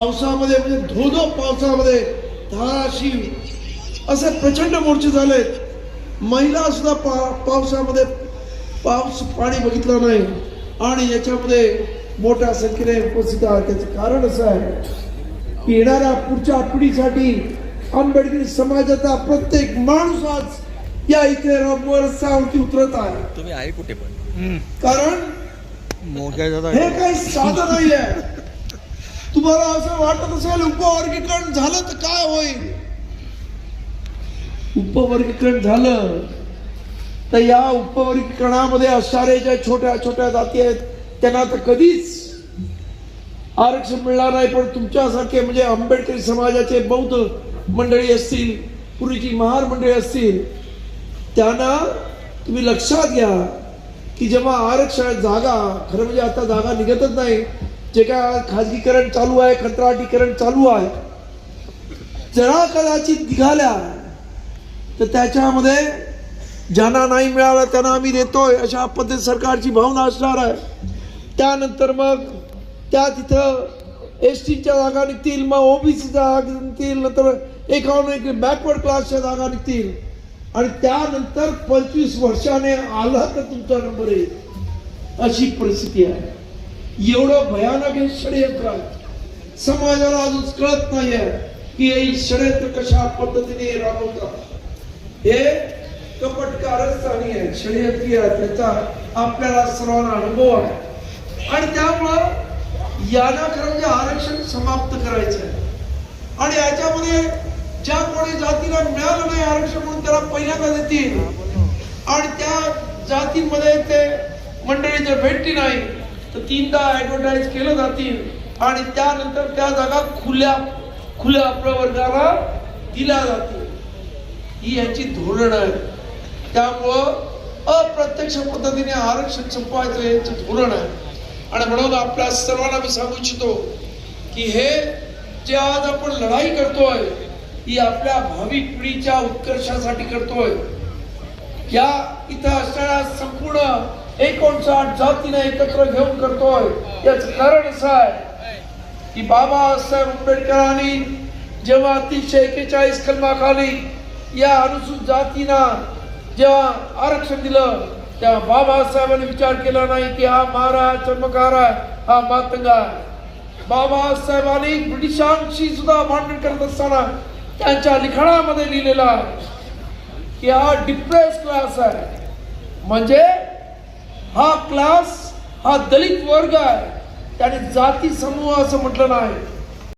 पावसामध्ये म्हणजे धो पावसामध्ये धाराशिव असे प्रचंड मोर्चे झालेत. महिला सुद्धा पावसामध्ये पाणी बघितलं नाही आणि याच्यामध्ये मोठ्या संख्येने उपस्थित आहेत. त्याचं कारण असं आहे की येणाऱ्या पुढच्या पिढीसाठी आंबेडकरी समाजाचा प्रत्येक माणूस आज या इथे रस्त्यावरती उतरत आहे. तुम्ही आहे कुठे पण कारण हे काही साधं नाही आहे. तुम्हाला असं वाटत असेल उपवर्गीकरण झालं तर काय होईल. उपवर्गीकरण झालं तर या उपवर्गीकरणामध्ये असणारे ज्या छोट्या छोट्या जाती आहेत त्यांना तर कधीच आरक्षण मिळणार नाही. पण तुमच्यासारखे म्हणजे आंबेडकरी समाजाचे बौद्ध मंडळी असतील, पूर्वीची महार मंडळी असतील, त्यांना तुम्ही लक्षात घ्या की जेव्हा आरक्षण जागा खरं म्हणजे आता जागा निघतच नाही. जे काय खाजगीकरण चालू आहे, कंत्राटीकरण चालू आहे, जरा कदाचित निघाल्या तर त्याच्यामध्ये ज्यांना नाही मिळालं त्यांना आम्ही देतोय अशा पद्धत सरकारची भावना असणार आहे. त्यानंतर मग त्या तिथं एसटीच्या जागा निघतील, मग ओबीसीच्या जागा निघतील, नंतर इकॉनॉमिक बॅकवर्ड क्लासच्या जागा निघतील आणि त्यानंतर 25 वर्षाने आला तर तुमचा नंबर येईल. अशी परिस्थिती आहे. एवढं भयानक हे षडयंत्र आहे. समाजाला अजून कळत नाहीये की हे षडयंत्र कशा पद्धतीने राबवतात. हे कपट कारस्थानी आहे, षडयंत्री आहे. त्याचा आपल्याला सर्वांना अनुभव आहे आणि त्यामुळं यांना खरं म्हणजे आरक्षण समाप्त करायचं आहे. आणि याच्यामध्ये ज्या कोणी जातीला मिळालं नाही आरक्षण म्हणून त्याला पहिल्यांदा देतील आणि त्या जातीमध्ये ते मंडळी जर भेटली नाही तर 3दा ऍडव्हर्टाइज केलं जातील आणि त्यानंतर त्या जागा खुल्या प्रवर्गाला दिल्या जातील. ही यांची धोरण आहे. त्यामुळं अप्रत्यक्ष पद्धतीने आरक्षण संपवायचं यांचं धोरण आहे. आणि म्हणून आपल्या सर्वांना मी सांगू इच्छितो की हे जे आज आपण लढाई करतोय ही आपल्या भावी पिढीच्या उत्कर्षासाठी करतोय. या इथं असणाऱ्या संपूर्ण 59 जातीने एकत्र घेऊन करतोय. याचं कारण असं आहे की बाबासाहेब आंबेडकरांनी जेव्हा 341 कलमाखाली या अनुसूचित जातींना जेव्हा आरक्षण दिलं तेव्हा बाबासाहेबांनी विचार केला नाही की हा महाराज चर्मकार आहे, हा मातंगा आहे. बाबासाहेबांनी ब्रिटिशांशी सुद्धा भांडण करत असताना त्यांच्या लिखाणामध्ये लिहिलेला आहे की हा डिप्रेस क्लास आहे. म्हणजे हा क्लास हा दलित वर्ग आहे. त्याने जाती समूह असं म्हटलं नाही.